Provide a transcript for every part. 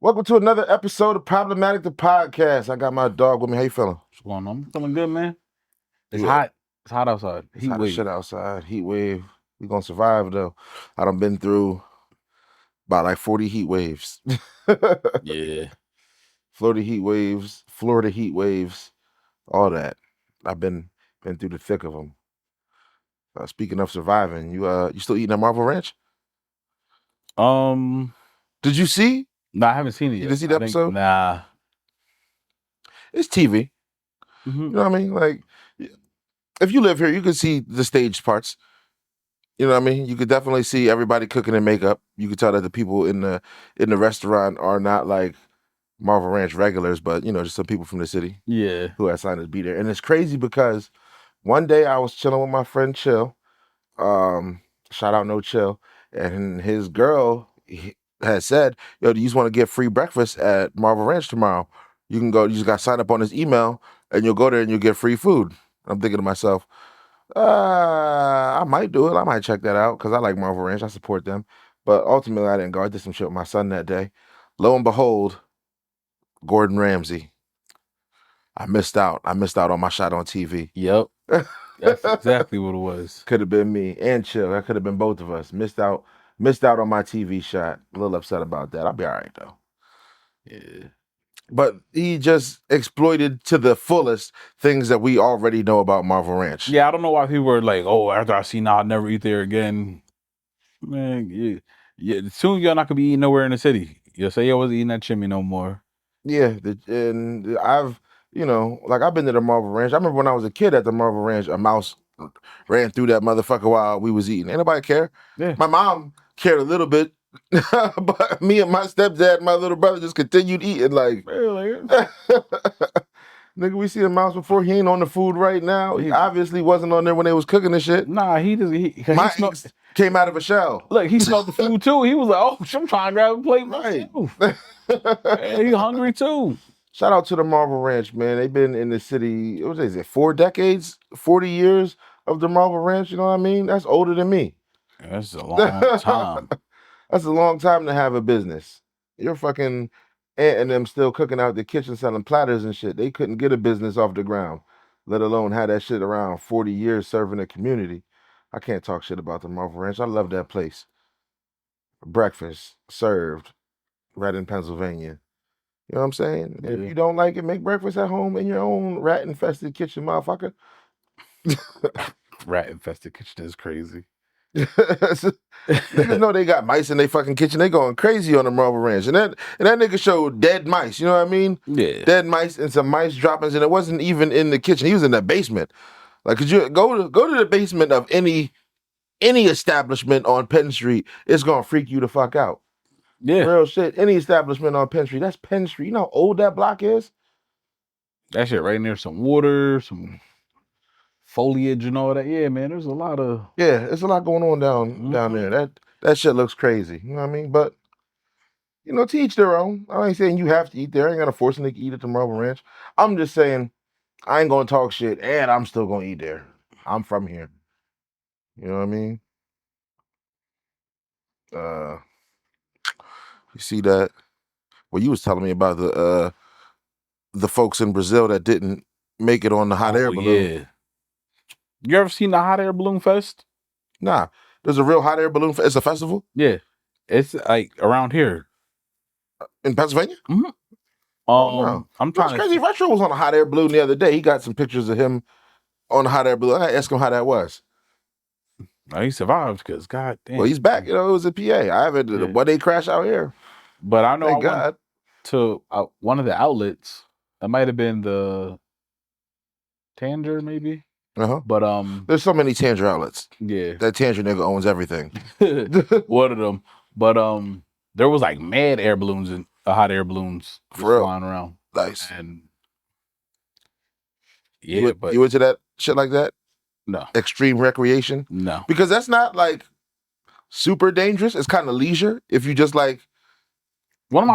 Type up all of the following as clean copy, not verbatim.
Welcome to another episode of Problematic the Podcast. I got my dog with me. How you feeling? What's going on? I'm feeling good, man. It's Yeah. hot. It's hot outside. It's Heat hot as wave. shit outside. Heat wave. We gonna survive though. I done been through about like 40 heat waves. Yeah. Florida heat waves, all that. I've been through the thick of them. Speaking of surviving, you still eating at Marvel Ranch? Did you see? No, I haven't seen it yet. You didn't see the episode? Nah. It's TV. Mm-hmm. You know what I mean? Like, if you live here, you can see the staged parts. You know what I mean? You could definitely see everybody cooking in makeup. You could tell that the people in the restaurant are not like Marvel Ranch regulars, but just some people from the city. Yeah. Who had signed to be there. And it's crazy because one day I was chilling with my friend Chill. Shout out No Chill. And his girl had said, "Yo, do you just want to get free breakfast at Marvel Ranch tomorrow? You can go, you just got to sign up on his email and you'll go there and you'll get free food." I'm thinking to myself, I might do it. I might check that out because I like Marvel Ranch. I support them. But ultimately, I didn't go. I did some shit with my son that day. Lo and behold, Gordon Ramsay. I missed out. I missed out on my shot on TV. Yep. That's exactly what it was. Could have been me and Chill. That could have been both of us. Missed out on my TV shot. A little upset about that. I'll be all right though. Yeah. But he just exploited to the fullest things that we already know about Marvel Ranch. Yeah, I don't know why people were like, "Oh, after I see now, I'll never eat there again." Man, yeah. Soon you're not gonna be eating nowhere in the city. You'll say I wasn't eating that chimney no more. Yeah, and I've I've been to the Marvel Ranch. I remember when I was a kid at the Marvel Ranch, a mouse ran through that motherfucker while we was eating. Ain't nobody care. Yeah. My mom cared a little bit, but me and my stepdad and my little brother just continued eating like. Really? Nigga, we see a mouse before. He ain't on the food right now. He obviously wasn't on there when they was cooking the shit. Nah, he just My eggs came out of a shell. Look, he smelled the food too. He was like, "Oh, I'm trying to grab a plate Right. myself." He hungry too. Shout out to the Marvel Ranch, man. They've been in the city, what is it, 4 decades, 40 years of the Marvel Ranch, you know what I mean? That's older than me. That's a long time. That's a long time to have a business. Your fucking aunt and them still cooking out the kitchen selling platters and shit. They couldn't get a business off the ground, let alone have that shit around 40 years serving the community. I can't talk shit about the Marvel Ranch. I love that place. Breakfast served right in Pennsylvania. You know what I'm saying? If you don't like it, make breakfast at home in your own rat-infested kitchen, motherfucker. Rat-infested kitchen is crazy. Niggas know they got mice in their fucking kitchen. They going crazy on the Marvel Ranch. And that nigga showed dead mice. You know what I mean? Yeah. Dead mice and some mice droppings. And it wasn't even in the kitchen. He was in the basement. Like, could you go to the basement of any establishment on Penn Street? It's gonna freak you the fuck out. Yeah. Real shit. Any establishment on Penn Street. That's Penn Street. You know how old that block is? That shit right near some water, some foliage and all that. Yeah, man, there's a lot of... Yeah, there's a lot going on down there. That shit looks crazy. You know what I mean? But, to each their own. I ain't saying you have to eat there. I ain't gonna force a nigga to eat at the Marvel Ranch. I'm just saying I ain't gonna talk shit and I'm still gonna eat there. I'm from here. You know what I mean? You see that? Well, you was telling me about the folks in Brazil that didn't make it on the hot air balloon. Yeah. You ever seen the hot air balloon fest? Nah. There's a real hot air balloon it's a festival? Yeah. It's like around here. In Pennsylvania? Mm-hmm. No. I'm trying to... Crazy Retro was on a hot air balloon the other day. He got some pictures of him on a hot air balloon. I asked him how that was. No, he survived because God damn. Well, he's back. It was a PA. I haven't. What they crash out here? But I know Thank God. Went to one of the outlets. That might have been the Tanger, maybe. But there's so many Tanger outlets. Yeah, that Tanger nigga owns everything. One of them. But there was like mad air balloons and hot air balloons flying around. Nice. And yeah, you into that shit like that? No. Extreme recreation? No. Because that's not like super dangerous. It's kind of leisure if you just like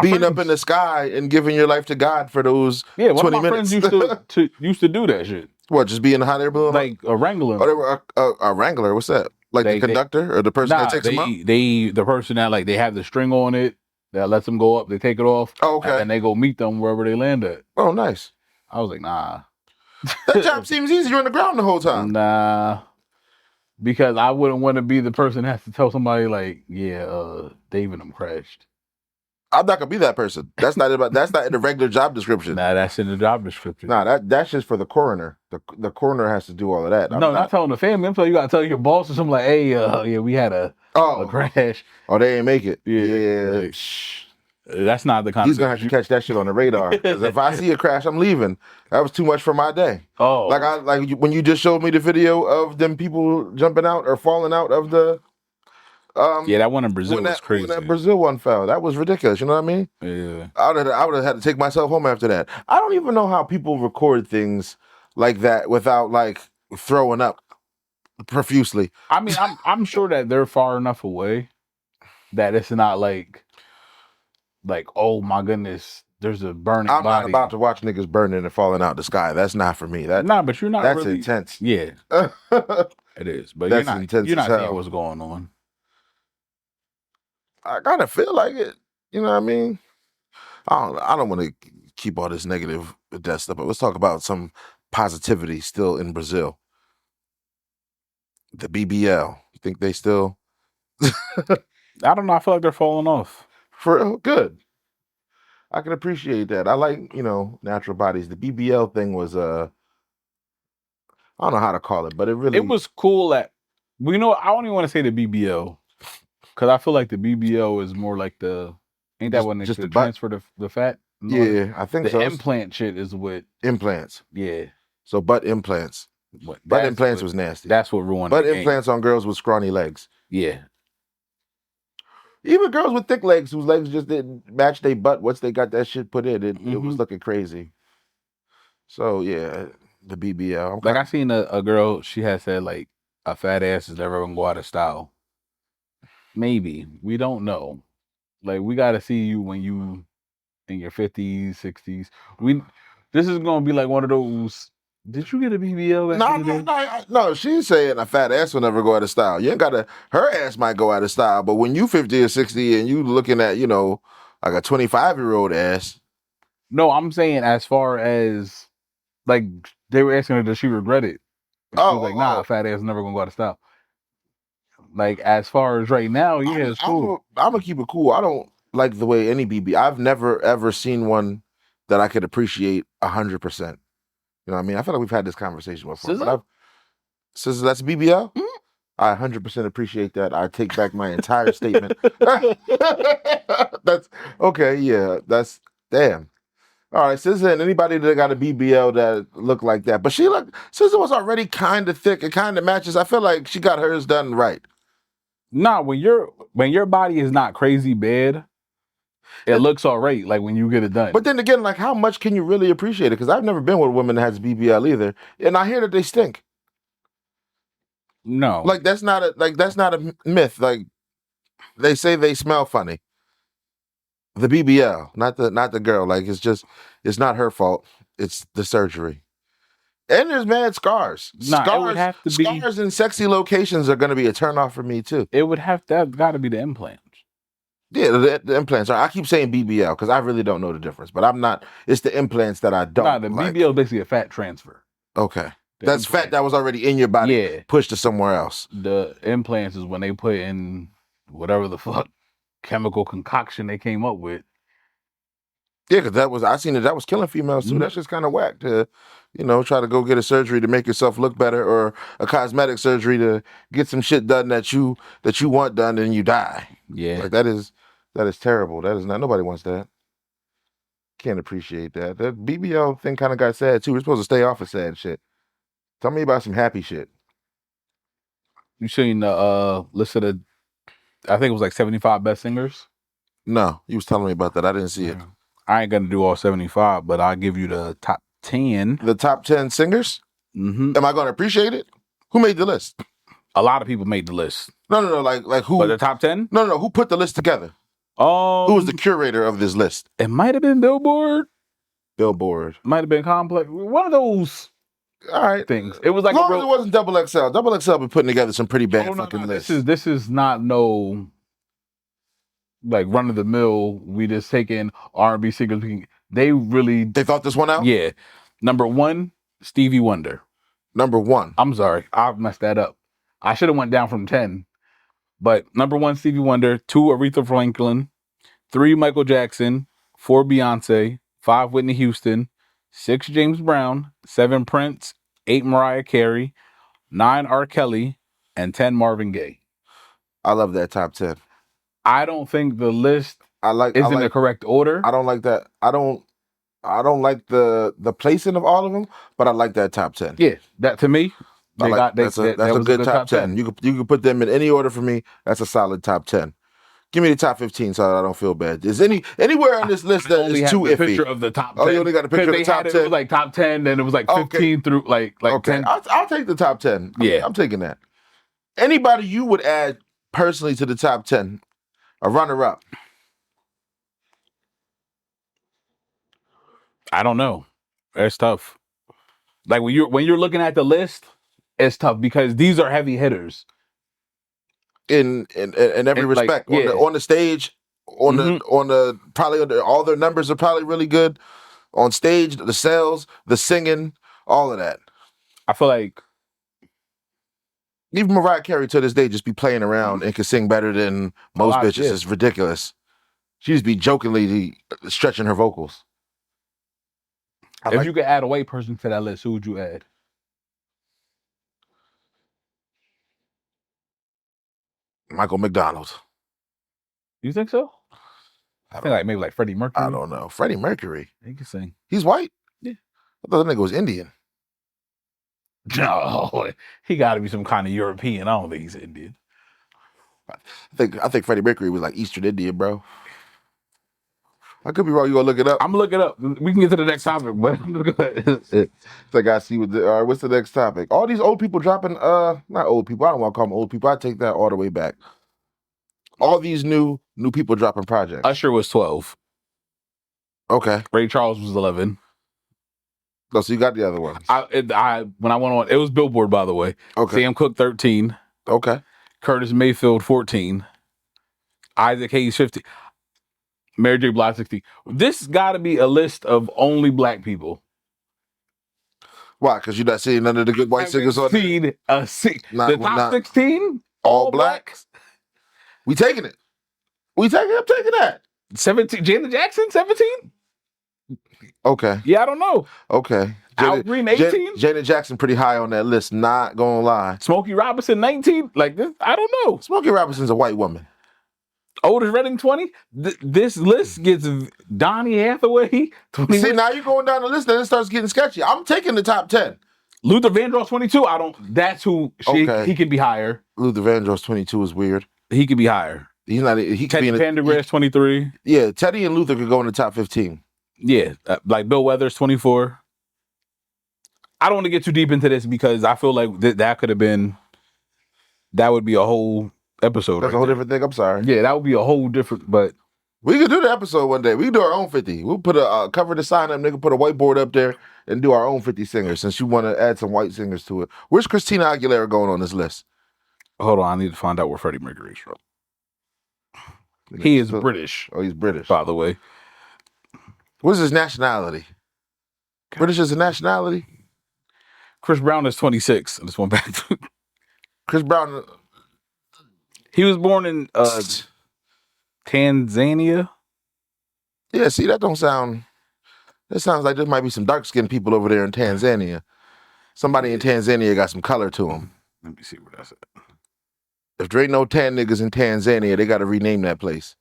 being up in the sky and giving your life to God for those 20 minutes. One of my friends used to do that shit. What, just be in a hot air balloon? Like a Wrangler. Oh, they were a Wrangler. What's that? Like the conductor or the person that takes them up? The person that like they have the string on it. that lets them go up. They take it off. Oh, okay. And then they go meet them wherever they land at. Oh, nice. I was like, nah. That job seems easy. You're on the ground the whole time. Nah. Because I wouldn't want to be the person that has to tell somebody like, yeah, Dave and them crashed. I'm not gonna be that person. That's not in the regular job description. Nah, that's in the job description. Nah, that's just for the coroner. The coroner has to do all of that. No, not telling the family. I'm telling you, gotta tell your boss or something like, hey, yeah, we had a crash. Oh, they ain't make it. Yeah. Like, that's not the kind. He's gonna have to catch that shit on the radar. Because if I see a crash, I'm leaving. That was too much for my day. Oh, when you just showed me the video of them people jumping out or falling out of the. Yeah, that one in Brazil was crazy. When that Brazil one fell, that was ridiculous. You know what I mean? Yeah. I would have had to take myself home after that. I don't even know how people record things like that without like throwing up profusely. I mean, I'm sure that they're far enough away that it's not like oh my goodness, there's a burning body. I'm not about to watch niggas burning and falling out the sky. That's not for me. But you're not. That's really intense. Yeah, it is. But that's you're not intense. You're not seeing what's going on. I gotta feel like it. You know what I mean? I don't want to keep all this negative death stuff, but let's talk about some positivity still in Brazil. The BBL. You think they still? I don't know. I feel like they're falling off. For good. I can appreciate that. I like, natural bodies. The BBL thing was I don't know how to call it, but it was cool at I don't even want to say the BBL because I feel like the BBL is more like ain't that when they just transfer the fat? Yeah, I think so. The implant shit is what implants. Yeah. So butt implants. Butt implants was nasty. That's what ruined butt implants on girls with scrawny legs. Yeah. Even girls with thick legs whose legs just didn't match their butt once they got that shit put in, it was looking crazy. So yeah, the BBL. I seen a girl, she had said like a fat ass is never gonna go out of style. Maybe. We don't know. Like we gotta see you when you in your 50s, 60s. This is gonna be like one of those. Did you get a BBL? No. She's saying a fat ass will never go out of style. You ain't gotta. Her ass might go out of style, but when you 50 or 60 and you looking at like a 25-year-old ass. No, I'm saying as far as like they were asking her, does she regret it? And she was like, nah, a fat ass is never gonna go out of style. Like as far as right now, yeah, it's cool. I'm gonna keep it cool. I don't like the way any BB. I've never ever seen one that I could appreciate 100%. You know what I mean? I feel like we've had this conversation before. But Scissor, that's BBL? Mm-hmm. I 100% appreciate that. I take back my entire statement. That's okay. Yeah, that's damn. All right, Scissor, and anybody that got a BBL that looked like that, but Scissor was already kind of thick. It kind of matches. I feel like she got hers done right. Nah, when your body is not crazy bad, it looks all right. Like when you get it done. But then again, like how much can you really appreciate it? Because I've never been with a woman that has BBL either, and I hear that they stink. No, like that's not a myth. Like they say they smell funny. The BBL, not the girl. Like it's not her fault. It's the surgery. And there's mad scars. It would have to be scars in sexy locations are going to be a turnoff for me too. It would have got to be the implants. Yeah, the implants. I keep saying BBL because I really don't know the difference. But I'm not. It's the implants that I don't. Nah, the like. BBL is basically a fat transfer. Okay, that's fat that was already in your body, pushed to somewhere else. The implants is when they put in whatever the fuck chemical concoction they came up with. Yeah, because I seen that was killing females too. Mm-hmm. That's just kind of whack to, try to go get a surgery to make yourself look better, or a cosmetic surgery to get some shit done that you want done, and you die. Yeah, like that is terrible. That is not. Nobody wants that. Can't appreciate that. That BBL thing kind of got sad too. We're supposed to stay off of sad shit. Tell me about some happy shit. You seen the list of the? I think it was like 75 best singers. No, you was telling me about that. I didn't see it. I ain't gonna do all 75, but I'll give you the top 10. The top 10 singers? Mm-hmm. Am I gonna appreciate it? Who made the list? A lot of people made the list. No, like who? But the top 10? No. Who put the list together? Who was the curator of this list? It might have been Billboard. Might have been Complex. One of those. All right. Things. It was like it wasn't Double XL. Double XL been putting together some pretty bad fucking lists. This is not no. like run of the mill. We just taking R&B singers. They really, They thought this one out? yeah. Number 1, Stevie Wonder. Number 1. I'm sorry, I messed that up. I should have went down from 10. But number 1, Stevie Wonder. 2, Aretha Franklin. 3, Michael Jackson. 4, Beyonce. 5, Whitney Houston. 6, James Brown. 7, Prince. 8, Mariah Carey. 9, R. Kelly. And 10, Marvin Gaye. I love that top 10. I don't think the list is in the correct order. I don't like that. I don't like the placing of all of them, but I like that top 10. Yeah, that to me, that's a good top 10. You could put them in any order for me. That's a solid top 10. Give me the top 15 so I don't feel bad. Is anywhere on this list that is too iffy? Picture of the top 10. Oh, you only got a picture of the top 10? It was like top 10, then it was like 15 through like okay. 10. I'll take the top 10. Yeah. I'm taking that. Anybody you would add personally to the top 10? A runner-up? I don't know. It's tough. Like when you're looking at the list, it's tough because these are heavy hitters. In every respect, like, on the stage, on the probably all their numbers are probably really good. On stage, the sales, the singing, all of that. I feel like even Mariah Carey to this day just be playing around and can sing better than most bitches. Yeah. It's ridiculous. She just be jokingly stretching her vocals. If you could add a white person to that list, who would you add? Michael McDonald. You think so? I think maybe like Freddie Mercury. I don't know. Freddie Mercury. He can sing. He's white? Yeah. I thought that nigga was Indian. No, he got to be some kind of European. I don't think he's Indian. I think Freddie Mercury was like Eastern Indian, bro. I could be wrong. You gonna look it up? I'm gonna look it up. We can get to the next topic, but I'm just gonna. I gotta see what. All right, what's the next topic? All these old people dropping. Not old people. I don't want to call them old people. I take that all the way back. All these new people dropping projects. Usher was 12. Okay. Ray Charles was 11. Oh, so you got the other ones. When I went on, it was Billboard, by the way. Okay. Sam Cooke 13. Okay. Curtis Mayfield 14. Isaac Hayes 15. Mary J. Blige 16. This got to be a list of only black people. Why? Because you're not seeing none of the good white singers on there? The top 16? All blacks? We taking it. I'm taking that. 17. Janet Jackson, 17? Okay. Yeah, I don't know. Okay. Al Green, 18? Janet Jackson pretty high on that list, not gonna lie. Smokey Robinson, 19? Like this, I don't know. Smokey Robinson's a white woman. Otis Redding, 20? This list gets Donny Hathaway, 20. See, now you're going down the list, then it starts getting sketchy. I'm taking the top 10. Luther Vandross, 22. That's who he can be higher. Luther Vandross, 22 is weird. He could be higher. He's not. He could Teddy be Pendergrass, 23. Yeah, Teddy and Luther could go in the top 15. Yeah, like Bill Weathers, 24. I don't want to get too deep into this because I feel like that would be a whole episode. That's a whole different thing. I'm sorry. Yeah, that would be a whole different, but we could do the episode one day. We can do our own 50. We'll put a cover the sign up, nigga, put a whiteboard up there and do our own 50 singers since you want to add some white singers to it. Where's Christina Aguilera going on this list? Hold on, I need to find out where Freddie Mercury is from. He is British. Oh, he's British. By the way. What is his nationality? British is a nationality? Chris Brown is 26. I just went back to Chris Brown. He was born in Tanzania. Yeah, see, that sounds like there might be some dark-skinned people over there in Tanzania. Somebody in Tanzania got some color to them. Let me see what that's at. If there ain't no tan niggas in Tanzania, they got to rename that place.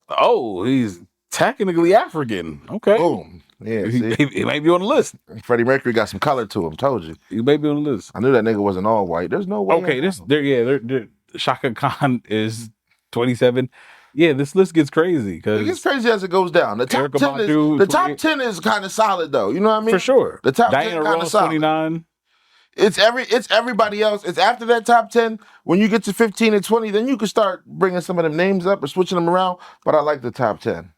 Oh, he's technically African. Okay. Boom. Yeah, he may be on the list. Freddie Mercury got some color to him. Told you. He may be on the list. I knew that nigga wasn't all white. There's no way. Okay, Shaka Khan is 27. Yeah, this list gets crazy because it gets crazy as it goes down. The top 10 is kind of solid though. You know what I mean? For sure. The top 10 kind of solid. 29. It's everybody else. It's after that top 10. When you get to 15 and 20, then you can start bringing some of them names up or switching them around. But I like the top 10.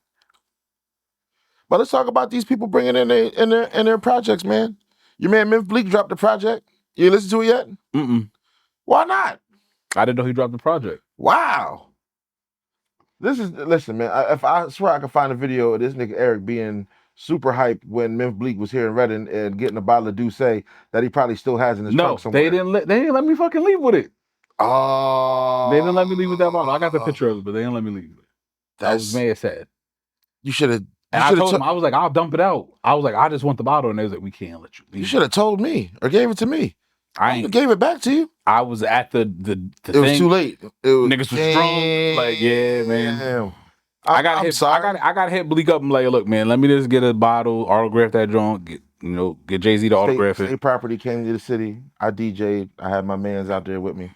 But let's talk about these people bringing in their projects, man. Your man Memphis Bleak dropped the project. You listen to it yet? Mm-mm. Why not? I didn't know he dropped the project. Wow. Listen, man. If I swear I could find a video of this nigga Eric being super hyped when Memphis Bleak was here in Reading and getting a bottle of Douce that he probably still has in his trunk No, somewhere. they didn't let me fucking leave with it. Oh, They didn't let me leave with that bottle. I got the picture of it, but they didn't let me leave with it. I was mad sad. You should have. And I told them, I was like, I'll dump it out. I was like, I just want the bottle. And they was like, we can't let you leave. You should have told me or gave it to me. I gave it back to you. I was at the It was too late. Niggas was drunk. Like, yeah, man. I got hit Bleak up and like, look, man, let me just get a bottle, autograph that joint, get Jay-Z to autograph it. State Property came to the city. I DJ'd. I had my mans out there with me.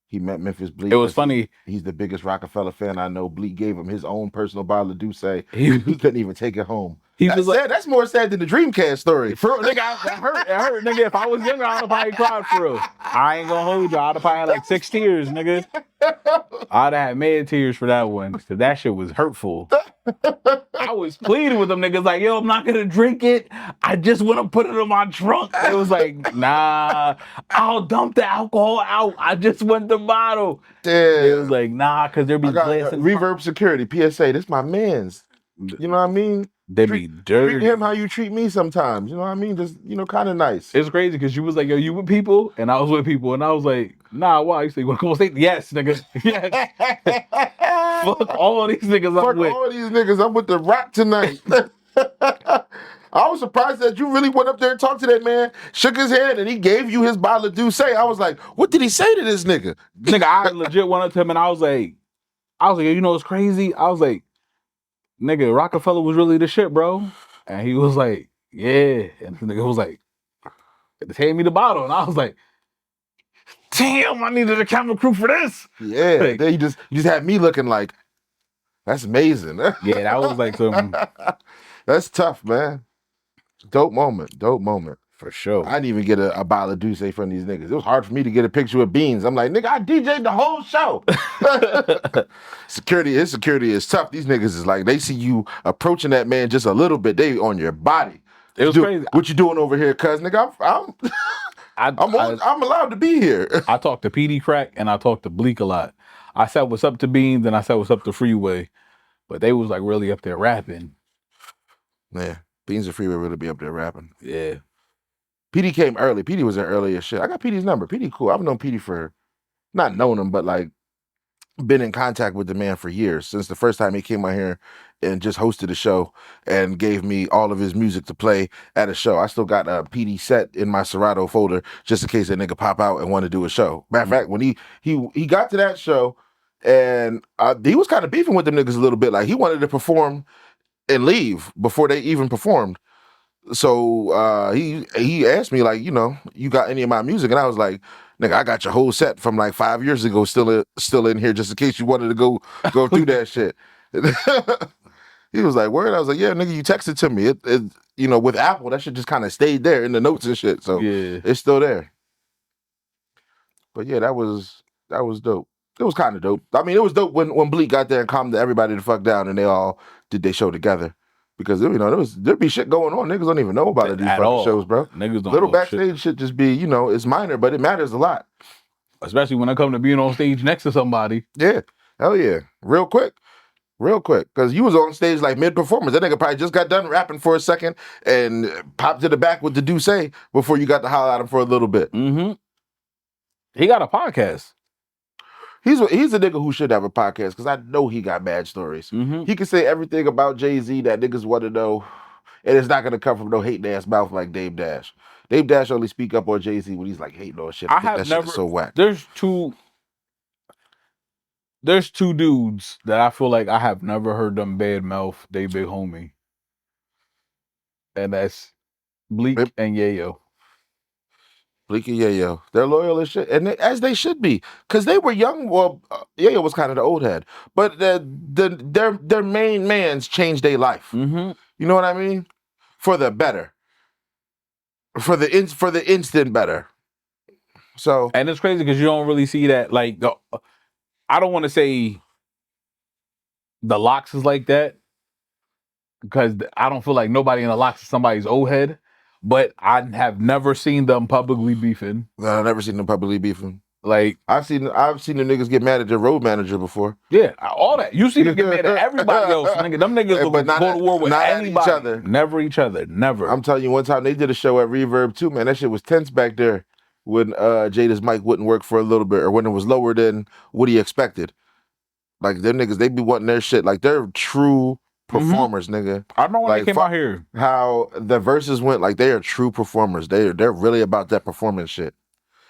He met Memphis Bleak. It was funny. He's the biggest Rockefeller fan I know. Bleak gave him his own personal bottle of Douce. He couldn't even take it home. That's sad. That's more sad than the Dreamcast story. For real, nigga, it hurt, nigga. If I was younger, I'd have probably cried for real. I ain't gonna hold you. I'd have probably had like 6 tears, nigga. I'd have had mad tears for that one because that shit was hurtful. I was pleading with them niggas like, yo, I'm not gonna drink it. I just want to put it in my trunk. It was like, nah, I'll dump the alcohol out. I just want the bottle. Damn. It was like, nah, because there be glass in Reverb Security, PSA. This my man's. You know what I mean? They be dirty. Treat him how you treat me sometimes. You know what I mean? Just, kind of nice. It's crazy because you was like, yo, you with people? And I was with people. And I was like, nah, why? You say, well, come on, say, yes, nigga. Yes. Fuck all these niggas I'm with. Fuck all these niggas. I'm with the Rock tonight. I was surprised that you really went up there and talked to that man, shook his hand, and he gave you his bottle of Douce. I was like, what did he say to this nigga? Nigga, I legit went up to him and I was like, you know what's crazy? I was like, nigga, Rockefeller was really the shit, bro. And he was like, yeah. And the nigga was like, just hand me the bottle. And I was like, damn, I needed a camera crew for this. Yeah. Like, then you just had me looking like, that's amazing. Yeah, that was like some. That's tough, man. Dope moment. For sure. I didn't even get a bottle of Douce from these niggas. It was hard for me to get a picture with Beans. I'm like, nigga, I DJ'd the whole show. His security is tough. These niggas is like, they see you approaching that man just a little bit, they on your body. It was crazy. What you doing over here, cuz? Nigga, I'm allowed to be here. I talked to PD Crack and I talked to Bleak a lot. I said what's up to Beans and I said what's up to Freeway. But they was like really up there rapping. Yeah. Beans and Freeway really be up there rapping. Yeah. PD came early. PD was there early as shit. I got PD's number. PD cool. I've known PD for, not known him, but like been in contact with the man for years. Since the first time he came out here and just hosted a show and gave me all of his music to play at a show. I still got a PD set in my Serato folder just in case that nigga pop out and want to do a show. Matter of fact, when he got to that show and he was kind of beefing with them niggas a little bit. Like he wanted to perform and leave before they even performed. So he asked me like, you got any of my music? And I was like, nigga, I got your whole set from like 5 years ago still in here just in case you wanted to go through that shit. He was like, word? I was like, yeah, nigga, you texted to me. It with Apple, that shit just kind of stayed there in the notes and shit. So yeah, it's still there. But yeah, that was dope. It was kind of dope. I mean, it was dope when Bleak got there and calmed everybody the fuck down and they all did their show together. Because there'd be shit going on. Niggas don't even know about it these fucking shows, bro. Niggas don't Little backstage shit just be, it's minor, but it matters a lot. Especially when I come to being on stage next to somebody. Yeah. Hell yeah. Real quick. Because you was on stage like mid-performance. That nigga probably just got done rapping for a second and popped to the back with the Douce before you got to holler at him for a little bit. Mm-hmm. He got a podcast. He's a nigga who should have a podcast because I know he got bad stories. Mm-hmm. He can say everything about Jay-Z that niggas want to know, and it's not going to come from no hating ass mouth like Dave Dash. Dave Dash only speak up on Jay-Z when he's like hating on shit. That shit is so whack. There's two dudes that I feel like I have never heard them bad mouth they big homie. And that's Bleak and Yayo. Bleak and Yayo. They're loyal as shit. And as they should be. Because they were young. Well, Yayo was kind of the old head. But their main mans changed their life. Mm-hmm. You know what I mean? For the better. For the instant better. So. And it's crazy because you don't really see that. Like, I don't want to say the Locks is like that. Because I don't feel like nobody in the Locks is somebody's old head. But I have never seen them publicly beefing. No, I've never seen them publicly beefing. Like, I've seen the niggas get mad at their road manager before. yeah, all that. You see them get mad at everybody else, nigga. Them niggas will But not go to war with not at each anybody. other. Never each other. Never. I'm telling you, one time they did a show at Reverb too, man. That shit was tense back there when Jada's mic wouldn't work for a little bit, or when it was lower than what he expected. Like them niggas, they be wanting their shit. Like they're true performers, nigga. I remember when they Like came out here. how the verses went. Like they are true performers. They're really about that performance shit.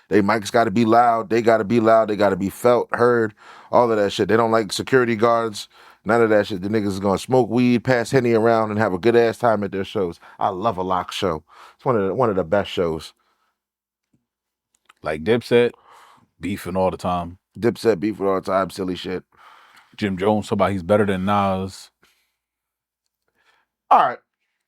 They mics got to be loud. They got to be loud. They got to be felt, heard, all of that shit. They don't like security guards. None of that shit. The niggas is gonna smoke weed, pass Henny around, and have a good ass time at their shows. I love a lock show. It's one of the best shows. Like Dipset, beefing all the time. Dipset beef all the time, silly shit. Jim Jones, somebody he's better than Nas. All right.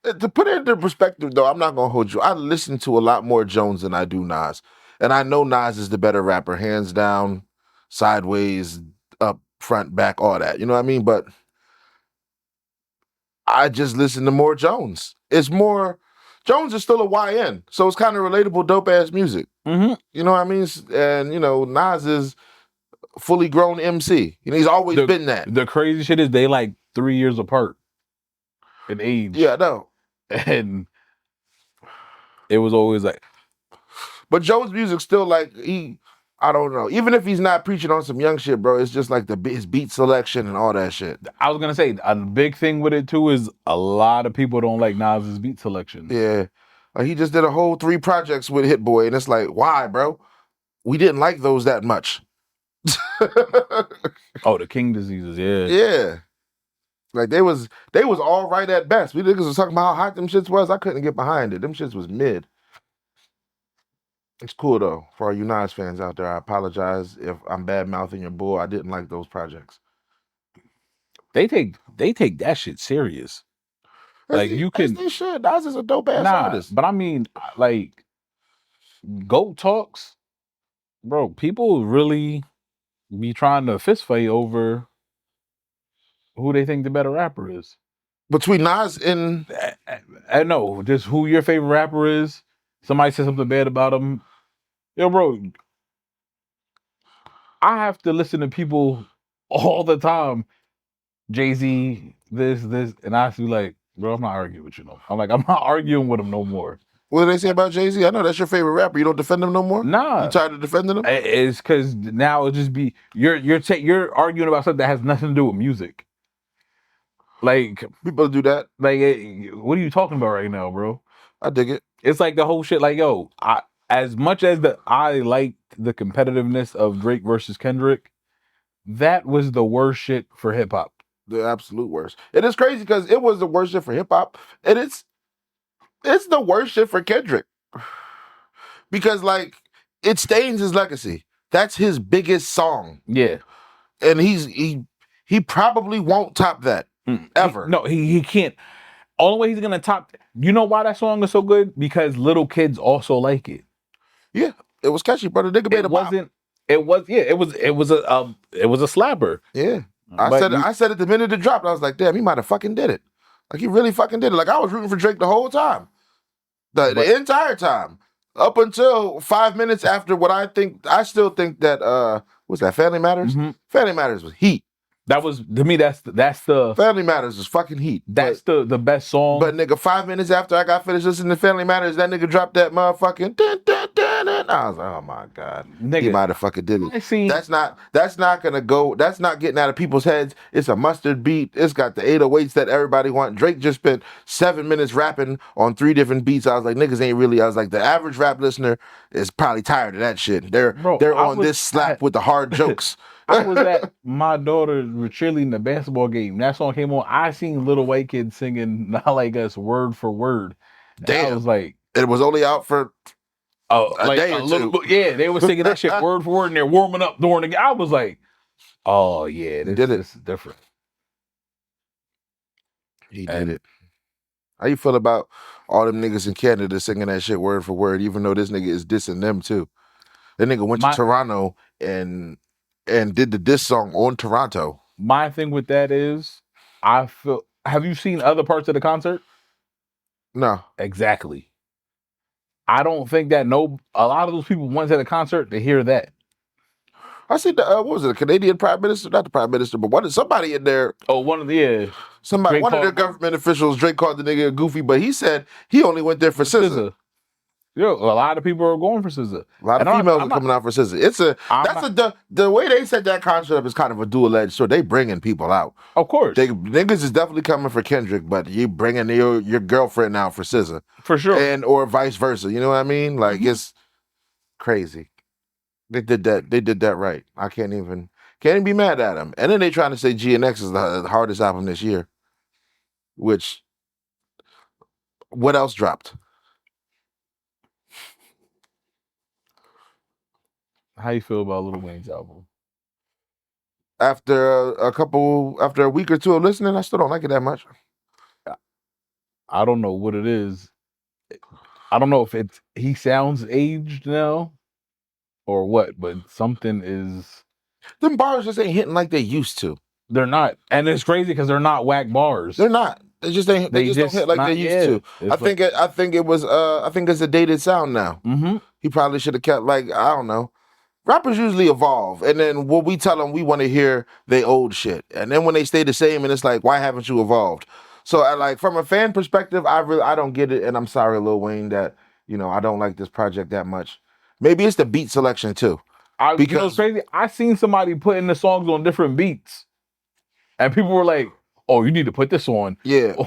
To put it into perspective, though, I'm not gonna hold you. I listen to a lot more Jones than I do Nas, and I know Nas is the better rapper, hands down, sideways, up, front, back, all that. You know what I mean? But I just listen to more Jones. It's more Jones is still a YN, so it's kind of relatable, dope ass music. Mm-hmm. You know what I mean? And you know, Nas is fully grown MC. You know, he's always been that. The crazy shit is they like 3 years apart in age. Yeah, no. And it was always like, but Joe's music still like I don't know. Even if he's not preaching on some young shit, bro, it's just like his beat selection and all that shit. I was gonna say a big thing with it too is a lot of people don't like Nas's beat selection. Yeah, he just did a whole 3 projects with Hit Boy, and it's like, why, bro? We didn't like those that much. Oh, the King Diseases, yeah. Yeah. Like they was all right at best. We niggas was talking about how hot them shits was. I couldn't get behind it. Them shits was mid. It's cool though. For our you Nas fans out there, I apologize if I'm bad mouthing your bull. I didn't like those projects. They take that shit serious. Like you can. They should. Nas is a dope ass artist. But I mean, like, GOAT talks, bro. People really be trying to fist fight over who they think the better rapper is. Between Nas and I know just who your favorite rapper is. Somebody said something bad about him. Yo, bro, I have to listen to people all the time. Jay-Z, this, and I have to be like, bro, I'm not arguing with you no. I'm not arguing with him no more. What do they say about Jay-Z? I know that's your favorite rapper. You don't defend him no more? Nah. You tired of defending him? It's because now it'll just be you're arguing about something that has nothing to do with music. Like people do that. Like, what are you talking about right now, bro? I dig it. It's like the whole shit. Like, yo, as much as I liked the competitiveness of Drake versus Kendrick, that was the worst shit for hip hop. The absolute worst. It is crazy because it was the worst shit for hip hop, and it's the worst shit for Kendrick because like it stains his legacy. That's his biggest song. Yeah, and he probably won't top that ever. He can't. Only way he's gonna top. You know why that song is so good? Because little kids also like it. Yeah, it was catchy, brother. Nigga made a pop. It was a slapper. Yeah, I said it the minute it dropped. I was like, damn, he might have fucking did it. Like he really fucking did it. Like I was rooting for Drake the whole time, the entire time, up until 5 minutes after what I still think that what's that? Family Matters. Mm-hmm. Family Matters was heat. That was to me. That's the Family Matters is fucking heat. That's the best song. But nigga, 5 minutes after I got finished listening to Family Matters, that nigga dropped that motherfucking. Dun, dun, dun, dun. I was like, oh my god, nigga, he might have fucking did it. That's not gonna go. That's not getting out of people's heads. It's a mustard beat. It's got the 808s that everybody want. Drake just spent 7 minutes rapping on 3 different beats. I was like, niggas ain't really. I was like, the average rap listener is probably tired of that shit. They're on this slap with the hard jokes. I was at my daughter cheerleading the basketball game. That song came on. I seen little white kids singing "Not Like Us" word for word. Damn, I was like, it was only out for a day or two. Yeah, they were singing that shit word for word, and they're warming up during the game. I was like, oh yeah, this is different. He did it. How you feel about all them niggas in Canada singing that shit word for word, even though this nigga is dissing them too? That nigga went to Toronto and did the diss song on Toronto. My thing with that is, I feel. Have you seen other parts of the concert? No. Exactly. I don't think that a lot of those people went to the concert to hear that. I see the what was it? The Canadian Prime Minister, not the Prime Minister, but somebody in there. Oh, one of their Government officials. Drake called the nigga a goofy, but he said he only went there for SZA. Yo, a lot of people are going for SZA. A lot of females are coming out for SZA. The way they set that concept is kind of a dual-edged sword. They bringing people out. Of course, niggas is definitely coming for Kendrick, but you bringing your girlfriend out for SZA for sure, or vice versa. You know what I mean? Like it's crazy. They did that. They did that right. I can't even be mad at them. And then they trying to say GNX is the hardest album this year. Which, what else dropped? How you feel about Lil Wayne's album? After a week or two of listening, I still don't like it that much. I don't know what it is. I don't know if he sounds aged now or what, but something is. Them bars just ain't hitting like they used to. They're not, and it's crazy because they're not whack bars. They're not. They just ain't. They just don't hit like they used to. I think it was. I think it's a dated sound now. Mm-hmm. He probably should have kept I don't know. Rappers usually evolve, and then what we tell them, we want to hear they old shit, and then when they stay the same, and it's like, why haven't you evolved? So, from a fan perspective, I don't get it, and I'm sorry, Lil Wayne, that I don't like this project that much. Maybe it's the beat selection too. Because it's crazy. I seen somebody putting the songs on different beats, and people were like, "Oh, you need to put this on,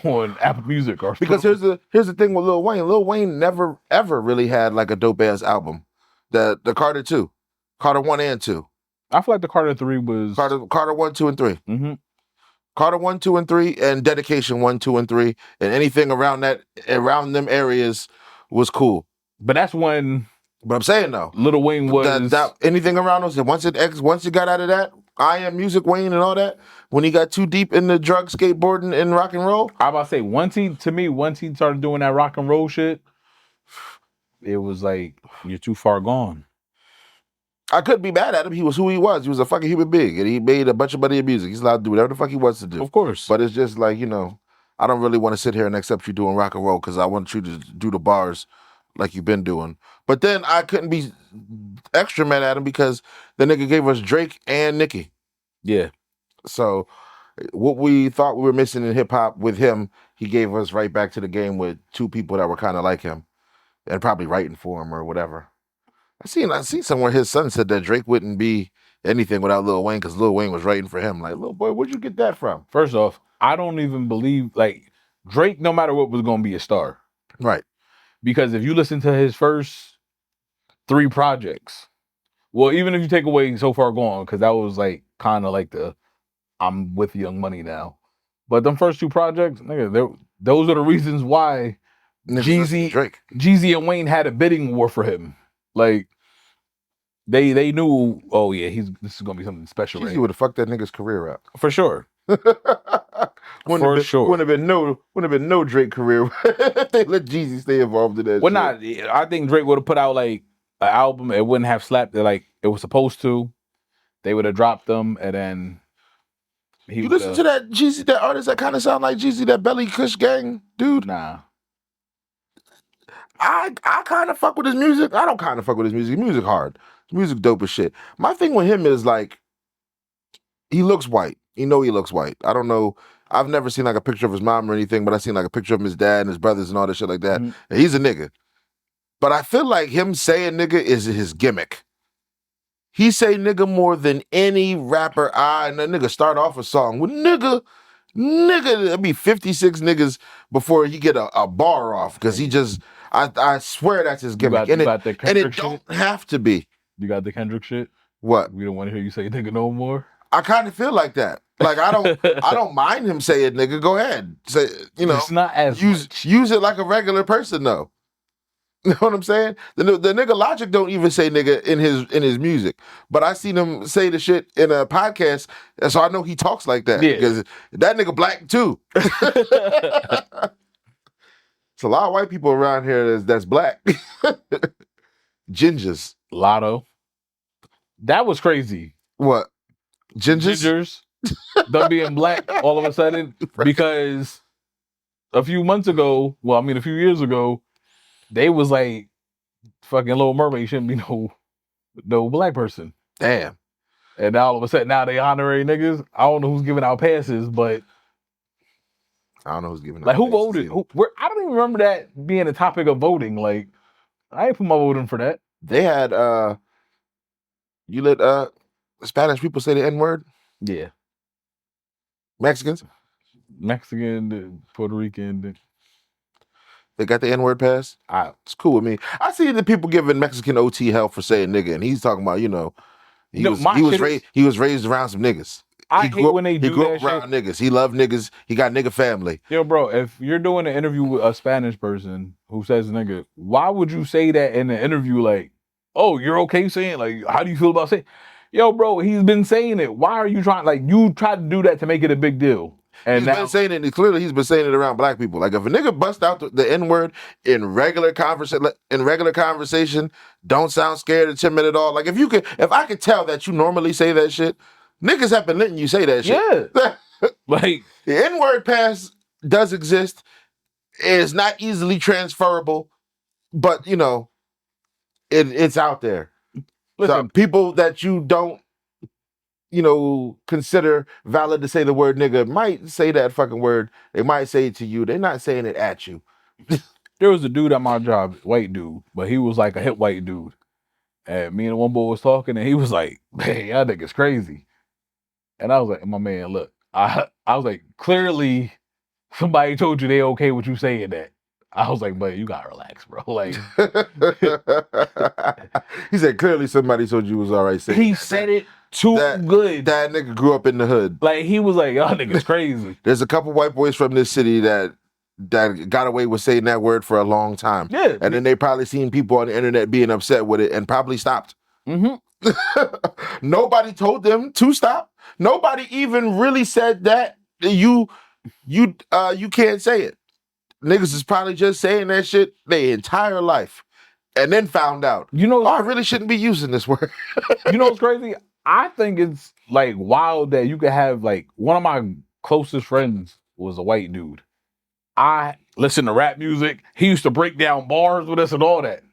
on Apple Music or." Because here's the thing with Lil Wayne. Lil Wayne never ever really had like a dope ass album. The Carter 2. Carter 1 and 2. I feel like the Carter 3 was Carter 1, 2, and 3. Mm-hmm. Carter 1, 2, and 3, and Dedication 1, 2, and 3, and anything around them areas was cool. But that's when. But I'm saying though, Lil Wayne was that anything around us. And once it got out of that, I Am Music Wayne and all that. When he got too deep in the drug skateboarding and rock and roll, I about to say once he started doing that rock and roll shit, it was like you're too far gone. I couldn't be mad at him. He was who he was. He was a fucking human being, and he made a bunch of money in music. He's allowed to do whatever the fuck he wants to do. Of course. But it's just like, I don't really want to sit here and accept you doing rock and roll because I want you to do the bars like you've been doing. But then I couldn't be extra mad at him because the nigga gave us Drake and Nicki. Yeah. So what we thought we were missing in hip hop with him, he gave us right back to the game with two people that were kind of like him and probably writing for him or whatever. I seen somewhere his son said that Drake wouldn't be anything without Lil Wayne because Lil Wayne was writing for him. Like, little boy, where'd you get that from? First off, I don't even believe Drake, no matter what, was gonna be a star. Right. Because if you listen to his first 3 projects, well, even if you take away So Far Gone, because that was kind of like the I'm with Young Money now. But them first 2 projects, nigga, those are the reasons why Jeezy and Wayne had a bidding war for him. Like, they knew, oh yeah, this is gonna be something special. Jeezy would have fucked that nigga's career up. For sure. Wouldn't have been no Drake career. They let Jeezy stay involved in that. Well, shit. I think Drake would have put out an album. It wouldn't have slapped it like it was supposed to. They would have dropped them, and then you listen to that Jeezy, that artist that kind of sound like Jeezy, that Belly Kush Gang dude. Nah. I kind of fuck with his music. I don't kind of fuck with his music. His music hard. His music dope as shit. My thing with him is he looks white. He looks white. I don't know. I've never seen a picture of his mom or anything, but I've seen a picture of his dad and his brothers and all that shit like that. Mm-hmm. And he's a nigga. But I feel like him saying nigga is his gimmick. He say nigga more than any rapper. And that nigga start off a song with nigga. It'd be 56 niggas before he get a bar off because he just. I swear that's his gimmick. And it don't have to be. You got the Kendrick shit? What? We don't want to hear you say nigga no more? I kind of feel like that. I don't mind him saying nigga. Go ahead. Say, It's not as use it like a regular person though. You know what I'm saying? The nigga Logic don't even say nigga in his music. But I seen him say the shit in a podcast, and so I know he talks like that. Yeah. Because that nigga black too. It's a lot of white people around here that's black. Gingers. Lotto. That was crazy. What? Gingers? Them being black all of a sudden. Right. Because a few years ago, they was like, fucking Little Mermaid shouldn't be no black person. Damn. And now all of a sudden, now they honorary niggas. I don't know who's giving out passes, but I don't know who's giving like out who passes voted? either. I don't even remember that being a topic of voting. Like I ain't put my vote in for that. They had you let Spanish people say the N-word? Yeah, Mexicans? Mexican, Puerto Rican. They got the N-word pass? It's cool with me. I see the people giving Mexican OT hell for saying nigga, and he's talking about, he No, was my shit is. he was raised around some niggas. I hate when they He do grew up that shit. around niggas. He loved niggas. He got nigga family. Yo, bro, if you're doing an interview with a Spanish person who says nigga, why would you say that in the interview? Like, oh, you're okay saying? Like, how do you feel about saying? Yo, bro, he's been saying it. Why are you trying? Like, you tried to do that to make it a big deal, and He's been now, saying it, and clearly he's been saying it around black people. Like if a nigga bust out the N-word in regular conversation, don't sound scared or timid at all. Like if I could tell that you normally say that shit, niggas have been letting you say that shit. yeah, like The N-word pass does exist. It's not easily transferable, but it's out there. So listen, people that you don't consider valid to say the word nigga might say that fucking word. They might say it to you. They're not saying it at you. there was a dude at my job, white dude, but he was like a hip white dude, and me and one boy was talking, and he was like, "Man, y'all niggas crazy," and I was like, "My man, look, I was like, clearly." Somebody told you they okay with you saying that. I was like, but you gotta relax, bro. Like He said clearly somebody told you was all right saying he that. said it too good. That nigga grew up in the hood. Like he was like, y'all niggas crazy. There's a couple white boys from this city that got away with saying that word for a long time. Yeah. And then they probably seen people on the internet being upset with it and probably stopped. Mm-hmm. Nobody told them to stop. Nobody even really said that you can't say it. Niggas is probably just saying that shit their entire life, and then found out. I really shouldn't be using this word. You know what's crazy? I think it's like wild that you could have like one of my closest friends was a white dude. I listen to rap music. He used to break down bars with us and all that.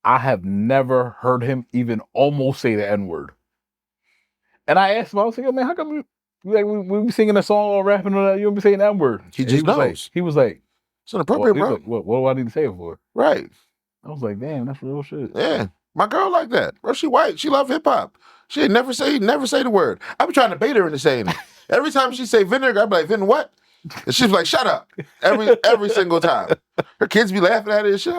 I have never heard him even almost say the N-word. And I asked him, I was like, yo, man, how come you like we be singing a song or rapping on that, you don't be saying that word? He just knows. He was like, it's inappropriate, bro. Like, what do I need to say it for? Right. I was like, damn, that's real shit. Yeah. My girl like that. Bro, she white. She love hip hop. She ain't never say the word. I be trying to bait her into saying it. Every time she say vinegar, I be like, Vin what? And she's like, shut up. Every single time. Her kids be laughing at it and shit.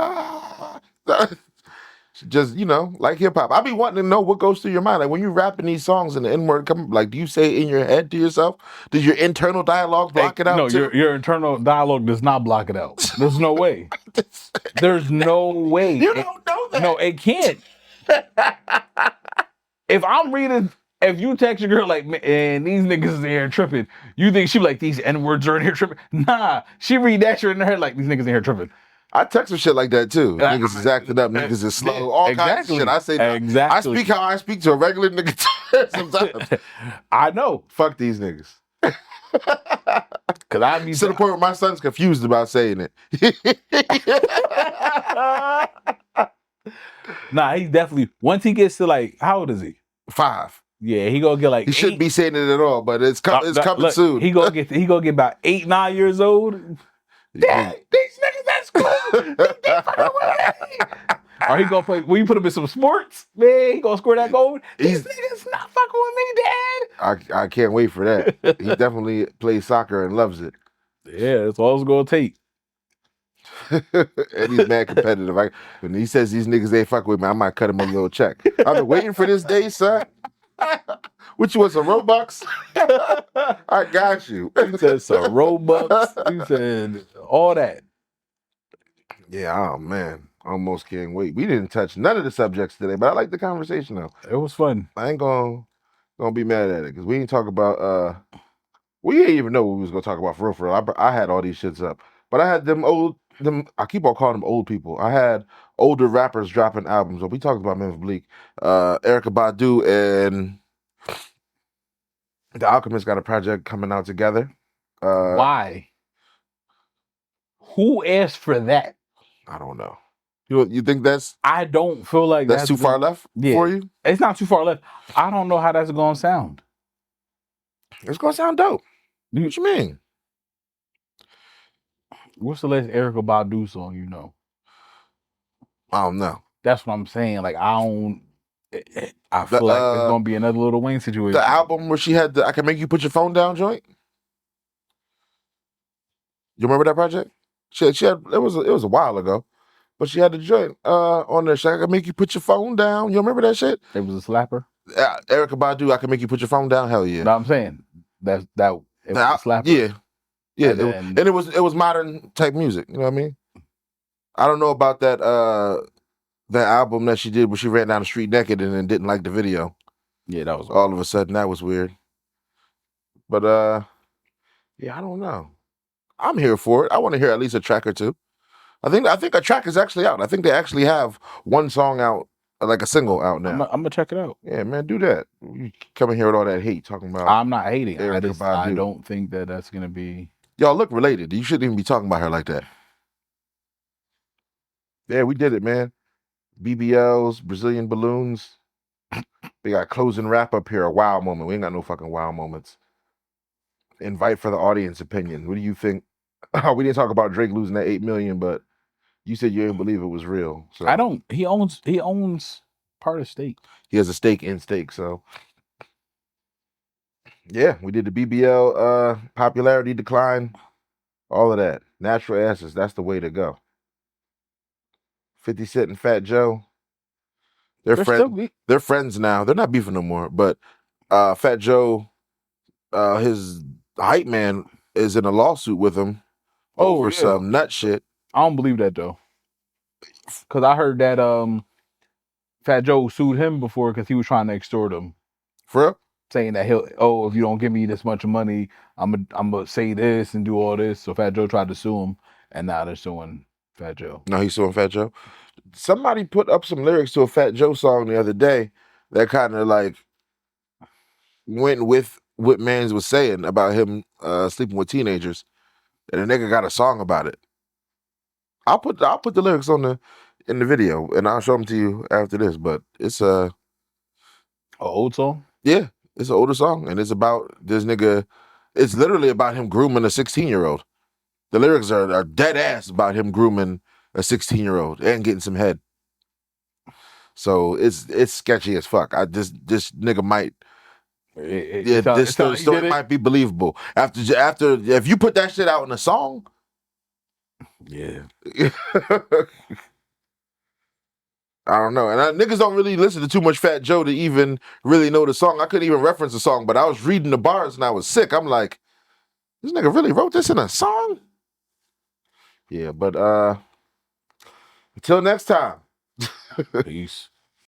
Just, like hip hop. I be wanting to know what goes through your mind. Like when you rapping these songs and the N-word come, like, do you say it in your head to yourself? Does your internal dialogue block it out? No, too? your internal dialogue does not block it out. There's no way. There's no way. You don't know that. No, it can't. If you text your girl like, and these niggas is in here tripping, you think she be like, these N-words are in here tripping? Nah, she read that shit in her head like, these niggas in here tripping. I text her shit like that too. Niggas is acting up, niggas is slow, all kinds of shit. I say exactly. I speak how I speak to a regular nigga sometimes. I know. Fuck these niggas. Cause I be to the point where my son's confused about saying it. Nah, he definitely once he gets to like, how old is he? 5. Yeah, he gonna get like. He shouldn't be saying it at all, but it's coming soon. He gonna get about 8, 9 years old. Dad, these niggas at school, they fucking with me. Or he gonna play. When you put him in some sports, man, he gonna score that goal. These niggas not fucking with me, Dad. I can't wait for that. He definitely plays soccer and loves it. Yeah, that's all it's gonna take. And he's mad competitive. When he says these niggas ain't fuck with me, I might cut him a little check. I've been waiting for this day, son. What you want, some Robux? I got you. He said some Robux. He said all that. Yeah, oh man. Almost can't wait. We didn't touch none of the subjects today, but I like the conversation though. It was fun. I ain't gonna be mad at it because we didn't talk about we didn't even know what we was gonna talk about for real. I had all these shits up. But I had I keep on calling them old people. I had older rappers dropping albums. So we talked about Memphis Bleak, Erykah Badu and The Alchemist got a project coming out together. Why? Who asked for that? I don't know. You think that's I don't feel like that's too far gonna. left for Yeah, you? it's not too far left. I don't know how that's gonna sound. It's gonna sound dope. What you mean? What's the last Erica Badu song you know? I don't know. That's what I'm saying. Like I don't. I The feel like it's gonna be another Lil Wayne situation. the album where she had the "I Can Make You Put Your Phone Down" joint. You remember that project? She had it was a while ago, but she had the joint on there. She "I Can Make You Put Your Phone Down." You remember that shit? It was a slapper. Erica Badu, "I Can Make You Put Your Phone Down." Hell yeah. No, I'm saying that it was a slapper. Yeah. And then It was modern type music. You know what I mean? I don't know about that album that she did where she ran down the street naked and then didn't like the video. yeah, that was All of a sudden, that was weird. But yeah, I don't know. I'm here for it. I want to hear at least a track or two. I think a track is actually out. I think they actually have one song out, like a single out I'm now. gonna check it out. Yeah, man, do that. You come in here with all that hate talking about. I'm not hating. Erykah I Badu. don't think that that's gonna be. Y'all look related. You shouldn't even be talking about her like that. Yeah, we did it, man. BBLs, Brazilian balloons. We got closing wrap up here. A wow moment. We ain't got no fucking wow moments. Invite for the audience opinion. What do you think? Oh, we didn't talk about Drake losing that 8 million, but you said you didn't believe it was real. So I don't. He owns part of stake. he has a stake in stake. So yeah, we did the BBL popularity decline, all of that. Natural answers. That's the way to go. 50 Cent and Fat Joe. They're friends. They're friends now. They're not beefing no more. But Fat Joe, his hype man, is in a lawsuit with him over some nut shit. I don't believe that though, because I heard that Fat Joe sued him before because he was trying to extort him. For real? Saying that if you don't give me this much money, I'm gonna say this and do all this. So Fat Joe tried to sue him, and now they're suing Fat Joe. No, he's suing Fat Joe. Somebody put up some lyrics to a Fat Joe song the other day that kind of like went with what Mans was saying about him sleeping with teenagers, and a nigga got a song about it. I'll put the lyrics in the video, and I'll show them to you after this. But it's an old song. Yeah, it's an older song, and it's about this nigga. It's literally about him grooming a 16-year-old. The lyrics are dead ass about him grooming a 16-year-old and getting some head. So it's sketchy as fuck. This nigga might. This story might be believable after if you put that shit out in a song. Yeah. I don't know. And niggas don't really listen to too much Fat Joe to even really know the song. I couldn't even reference the song, but I was reading the bars and I was sick. I'm like, this nigga really wrote this in a song? Yeah, but until next time. Peace.